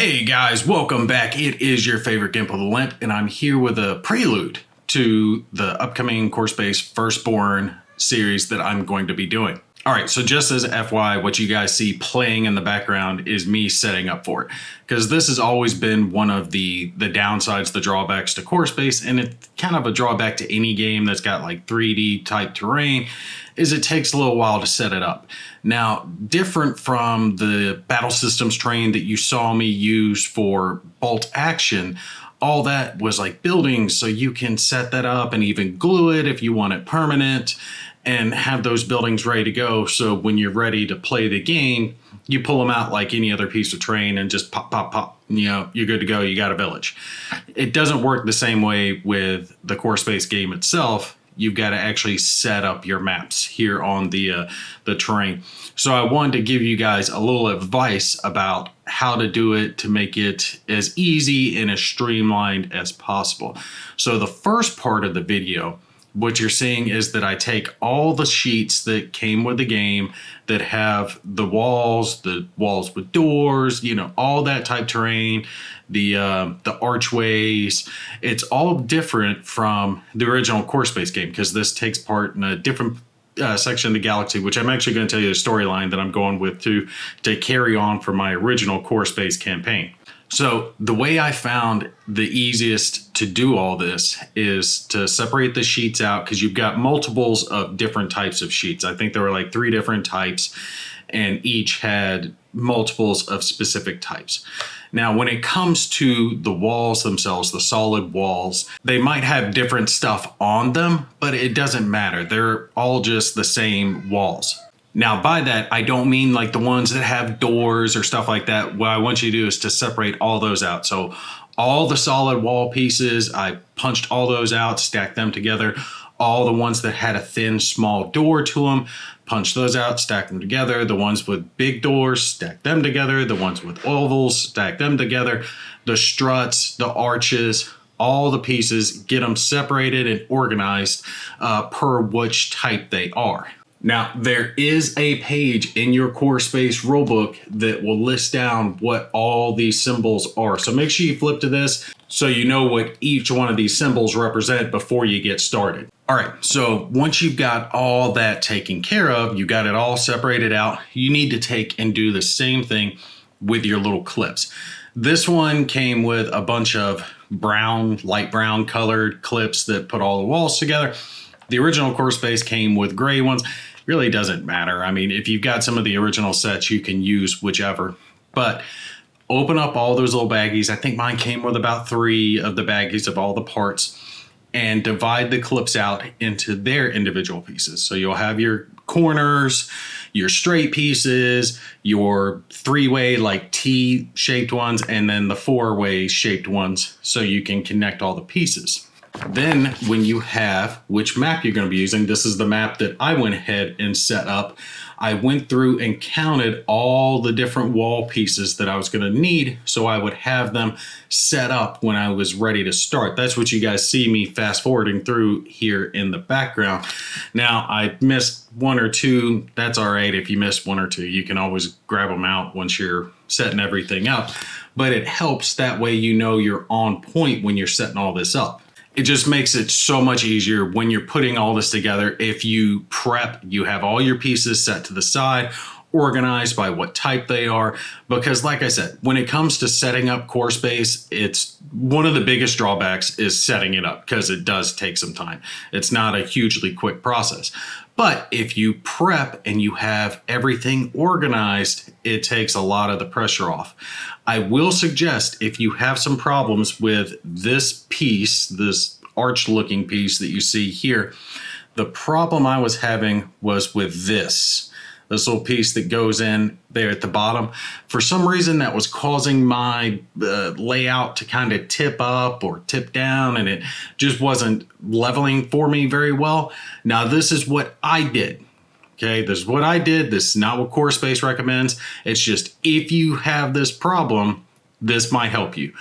Hey guys, welcome back. It is your favorite Gimp of the Limp, and I'm here with a prelude to the upcoming course-based Firstborn series that I'm going to be doing. All right, so just as FYI, what you guys see playing in the background is me setting up for it, because this has always been one of the downsides, the drawbacks to course-based, and it's kind of a drawback to any game that's got like 3D type terrain, is it takes a little while to set it up. Now, different from the battle systems train that you saw me use for bolt action, all that was like buildings, so you can set that up and even glue it if you want it permanent and have those buildings ready to go. So when you're ready to play the game, you pull them out like any other piece of terrain and just pop, pop, pop. You know, you're good to go. You got a village. It doesn't work the same way with the course-based game itself. You've got to actually set up your maps here on the terrain. So I wanted to give you guys a little advice about how to do it to make it as easy and as streamlined as possible. So the first part of the video, what you're seeing is that I take all the sheets that came with the game that have the walls with doors, you know, all that type terrain, the archways. It's all different from the original course-based game because this takes part in a different section of the galaxy, which I'm actually going to tell you the storyline that I'm going with to carry on for my original course-based campaign. So the way I found the easiest to do all this is to separate the sheets out, because you've got multiples of different types of sheets. I think there were like 3 different types, and each had multiples of specific types. Now, when it comes to the walls themselves, the solid walls, they might have different stuff on them, but it doesn't matter. They're all just the same walls. Now, by that, I don't mean like the ones that have doors or stuff like that. What I want you to do is to separate all those out. So all the solid wall pieces, I punched all those out, stacked them together. All the ones that had a thin, small door to them, punched those out, stacked them together. The ones with big doors, stacked them together. The ones with ovals, stacked them together. The struts, the arches, all the pieces, get them separated and organized per which type they are. Now, there is a page in your course-based rulebook that will list down what all these symbols are. So make sure you flip to this so you know what each one of these symbols represent before you get started. All right, so once you've got all that taken care of, you got it all separated out, you need to take and do the same thing with your little clips. This one came with a bunch of brown, light brown colored clips that put all the walls together. The original course base came with gray ones. Really doesn't matter. I mean, if you've got some of the original sets, you can use whichever. But open up all those little baggies. I think mine came with about 3 of the baggies of all the parts, and divide the clips out into their individual pieces. So you'll have your corners, your straight pieces, your 3-way like T-shaped ones, and then the 4-way shaped ones, so you can connect all the pieces. Then when you have which map you're going to be using, this is the map that I went ahead and set up. I went through and counted all the different wall pieces that I was going to need, so I would have them set up when I was ready to start. That's what you guys see me fast forwarding through here in the background. Now, I missed 1 or 2. That's all right. If you missed 1 or 2, you can always grab them out once you're setting everything up. But it helps, that way you know you're on point when you're setting all this up. It just makes it so much easier when you're putting all this together. If you prep, you have all your pieces set to the side, organized by what type they are. Because like I said, when it comes to setting up course base, it's one of the biggest drawbacks is setting it up, because it does take some time. It's not a hugely quick process. But if you prep and you have everything organized, it takes a lot of the pressure off. I will suggest, if you have some problems with this piece, this arch-looking piece that you see here, the problem I was having was with this little piece that goes in there at the bottom. For some reason, that was causing my layout to kind of tip up or tip down, and it just wasn't leveling for me very well. Now, this is what I did. Okay, this is what I did. This is not what CourseBase recommends. It's just, if you have this problem, this might help you.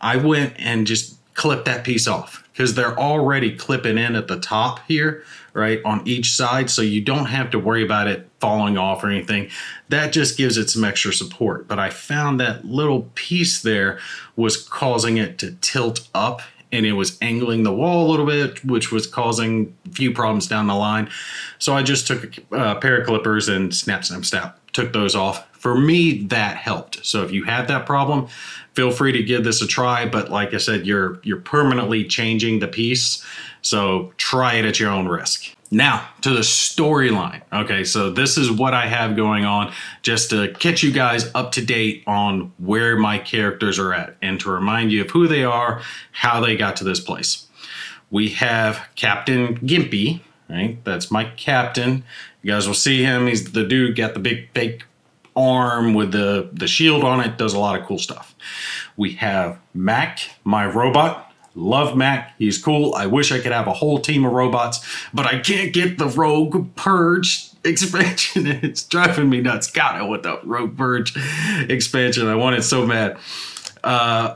I went and just clipped that piece off, because they're already clipping in at the top here, right, on each side. So you don't have to worry about it falling off or anything. That just gives it some extra support. But I found that little piece there was causing it to tilt up, and it was angling the wall a little bit, which was causing a few problems down the line. So I just took a pair of clippers and snap, took those off. For me, that helped. So if you have that problem, feel free to give this a try. But like I said, you're permanently changing the piece. So try it at your own risk. Now to the storyline. Okay, so this is what I have going on just to get you guys up to date on where my characters are at and to remind you of who they are, how they got to this place. We have Captain Gimpy, right? That's my captain. You guys will see him. He's the dude, got the big fake arm with the shield on it, does a lot of cool stuff. We have Mac, my robot. Love Mac, he's cool. I wish I could have a whole team of robots, but I can't get the Rogue Purge expansion. It's driving me nuts. God, I want the Rogue Purge expansion. I want it so bad.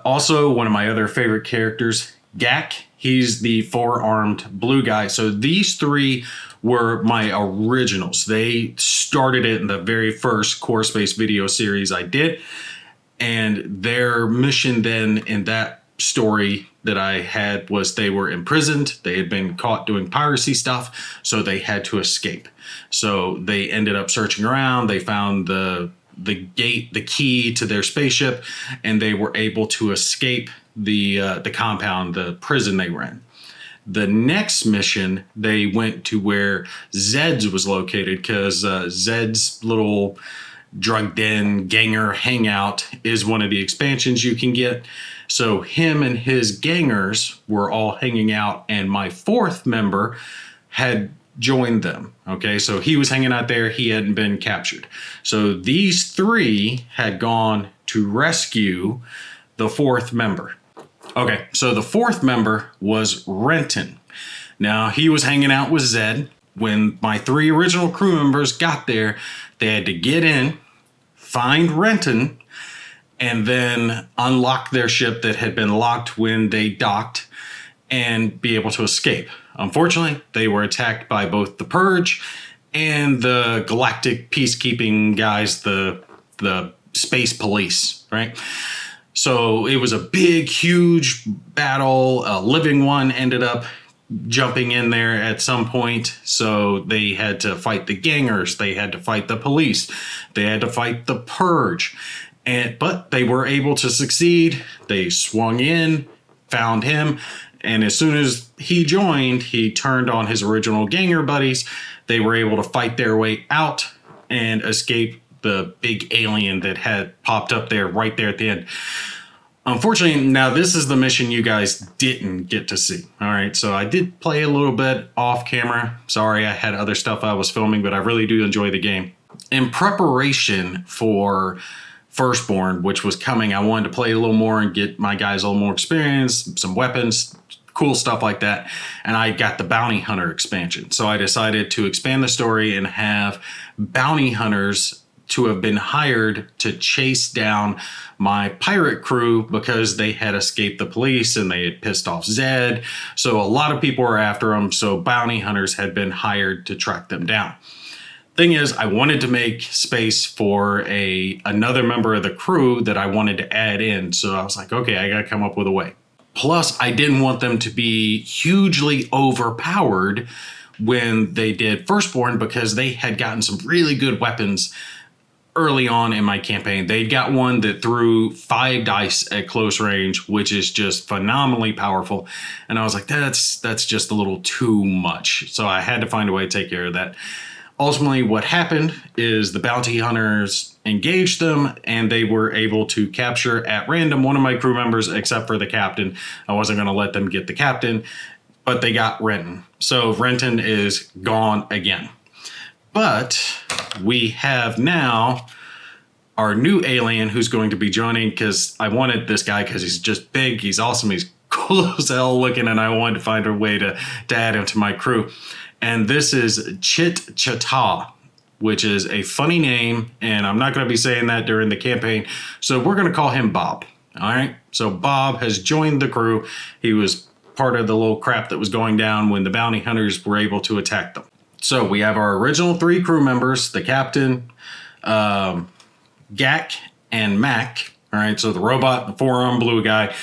Also, one of my other favorite characters, Gak. He's the four-armed blue guy. So these three were my originals. They started it in the very first Core Space video series I did. And their mission then in that story that I had was they were imprisoned. They had been caught doing piracy stuff, so they had to escape. So they ended up searching around. They found the gate, the key to their spaceship, and they were able to escape the compound, the prison they were in. The next mission, they went to where Zed's was located because Zed's little drug den ganger hangout is one of the expansions you can get. So him and his gangers were all hanging out, and my fourth member had joined them. Okay, so he was hanging out there. He hadn't been captured. So these three had gone to rescue the fourth member. Okay, so the fourth member was Renton. Now, he was hanging out with Zed. When my three original crew members got there, they had to get in, find Renton, and then unlock their ship that had been locked when they docked and be able to escape. Unfortunately, they were attacked by both the Purge and the galactic peacekeeping guys, the space police, right? So it was a big, huge battle. A living one ended up jumping in there at some point. So they had to fight the gangers. They had to fight the police. They had to fight the Purge. But they were able to succeed. They swung in, found him, and as soon as he joined, he turned on his original ganger buddies. They were able to fight their way out and escape the big alien that had popped up there right there at the end. Unfortunately, now this is the mission you guys didn't get to see. All right, so I did play a little bit off camera. Sorry, I had other stuff I was filming, but I really do enjoy the game. In preparation for Firstborn, which was coming, I wanted to play a little more and get my guys a little more experience, some weapons, cool stuff like that. And I got the Bounty Hunter expansion. So I decided to expand the story and have bounty hunters to have been hired to chase down my pirate crew because they had escaped the police and they had pissed off Zed. So a lot of people were after them. So bounty hunters had been hired to track them down. Thing is, I wanted to make space for another member of the crew that I wanted to add in. So I was like, okay, I got to come up with a way. Plus, I didn't want them to be hugely overpowered when they did Firstborn because they had gotten some really good weapons early on in my campaign. They got one that threw 5 dice at close range, which is just phenomenally powerful. And I was like, that's just a little too much. So I had to find a way to take care of that. Ultimately, what happened is the bounty hunters engaged them and they were able to capture at random one of my crew members, except for the captain. I wasn't going to let them get the captain, but they got Renton. So Renton is gone again. But we have now our new alien who's going to be joining because I wanted this guy because he's just big, he's awesome, he's cool as hell looking, and I wanted to find a way to add him to my crew. And this is Chit Chata, which is a funny name, and I'm not going to be saying that during the campaign, so we're going to call him Bob. All right, so Bob has joined the crew. He was part of the little crap that was going down when the bounty hunters were able to attack them. So we have our original 3 crew members, the captain, Gak, and Mac. All right, so the robot, the 4-armed blue guy,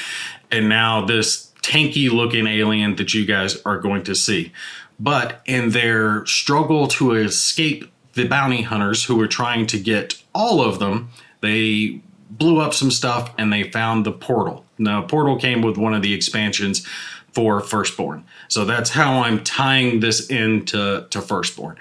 and now this tanky looking alien that you guys are going to see. But in their struggle to escape the bounty hunters who were trying to get all of them, they blew up some stuff and they found the portal. Now, portal came with one of the expansions for Firstborn. So that's how I'm tying this into Firstborn.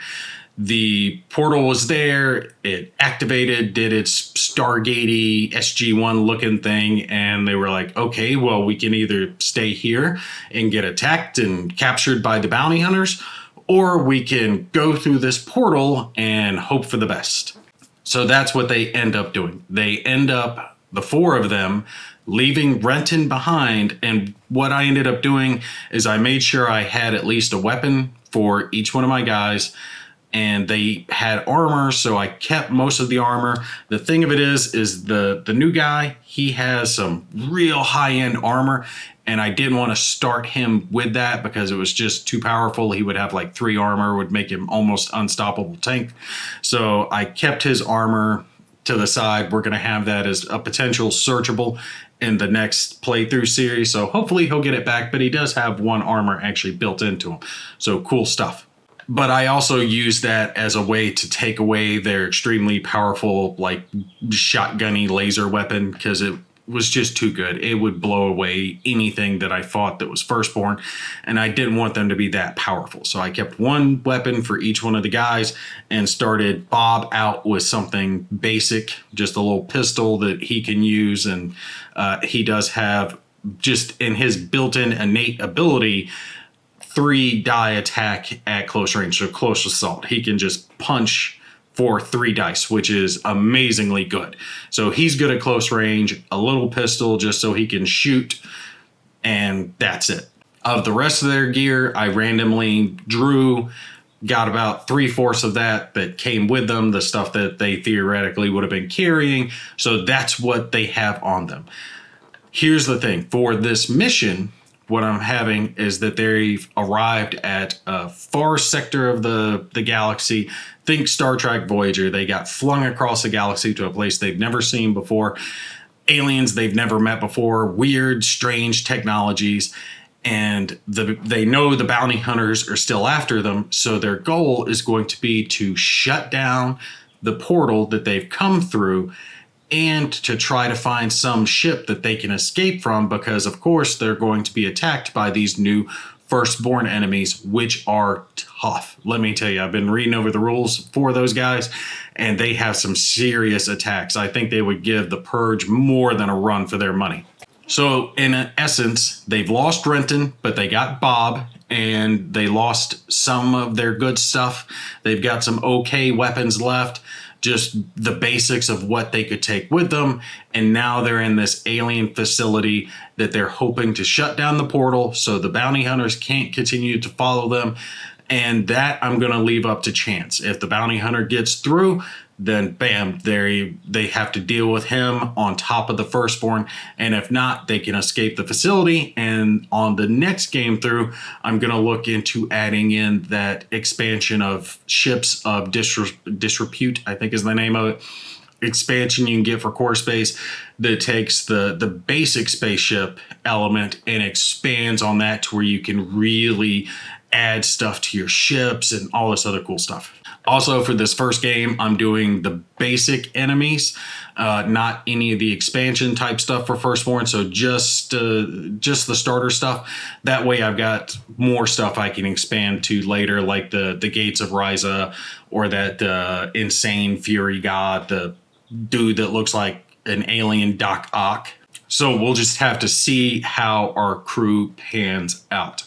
The portal was there, it activated, did its Stargate-y SG-1 looking thing, and they were like, okay, well, we can either stay here and get attacked and captured by the bounty hunters, or we can go through this portal and hope for the best. So that's what they end up doing. They end up, the 4 of them, leaving Renton behind, and what I ended up doing is I made sure I had at least a weapon for each one of my guys, and they had armor, so I kept most of the armor. The thing of it is the new guy, he has some real high-end armor, and I didn't want to start him with that because it was just too powerful. He would have like 3 armor, would make him almost unstoppable tank. So I kept his armor to the side. We're going to have that as a potential searchable in the next playthrough series. So hopefully he'll get it back, but he does have 1 armor actually built into him. So cool stuff. But I also use that as a way to take away their extremely powerful, like shotgunny laser weapon, because it was just too good. It would blow away anything that I fought that was Firstborn, and I didn't want them to be that powerful. So I kept 1 weapon for each one of the guys and started Bob out with something basic, just a little pistol that he can use. And he does have, just in his built-in innate ability, 3 die attack at close range, so close assault. He can just punch for 3 dice, which is amazingly good. So he's good at close range, a little pistol just so he can shoot, and that's it. Of the rest of their gear, I randomly drew, got about 3/4 of that came with them, the stuff that they theoretically would have been carrying. So that's what they have on them. Here's the thing, for this mission, what I'm having is that they've arrived at a far sector of the galaxy. Think Star Trek Voyager. They got flung across the galaxy to a place they've never seen before. Aliens they've never met before. Weird, strange technologies. And they know the bounty hunters are still after them. So their goal is going to be to shut down the portal that they've come through and to try to find some ship that they can escape from, because of course they're going to be attacked by these new Firstborn enemies, which are tough. Let me tell you, I've been reading over the rules for those guys, and they have some serious attacks. I think they would give the Purge more than a run for their money. So in essence, they've lost Renton, but they got Bob, and they lost some of their good stuff. They've got some okay weapons left, just the basics of what they could take with them. And now they're in this alien facility that they're hoping to shut down the portal so the bounty hunters can't continue to follow them. And that I'm going to leave up to chance. If the bounty hunter gets through, then bam, they have to deal with him on top of the Firstborn. And if not, they can escape the facility. And on the next game through, I'm going to look into adding in that expansion of ships of disrepute, I think is the name of it. Expansion you can get for core space that takes the basic spaceship element and expands on that to where you can really add stuff to your ships and all this other cool stuff. Also, for this first game, I'm doing the basic enemies, not any of the expansion type stuff for Firstborn. So just the starter stuff. That way, I've got more stuff I can expand to later, like the Gates of Ryza, or that insane Fury God, the dude that looks like an alien Doc Ock. So we'll just have to see how our crew pans out.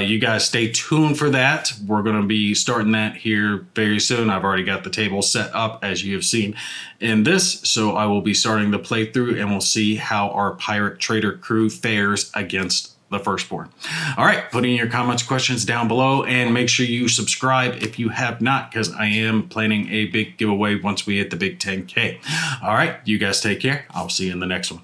You guys stay tuned for that. We're going to be starting that here very soon. I've already got the table set up, as you have seen in this. So I will be starting the playthrough, and we'll see how our pirate trader crew fares against the Firstborn. All right, put in your comments, questions down below, and make sure you subscribe if you have not, because I am planning a big giveaway once we hit the big 10K. All right, you guys take care. I'll see you in the next one.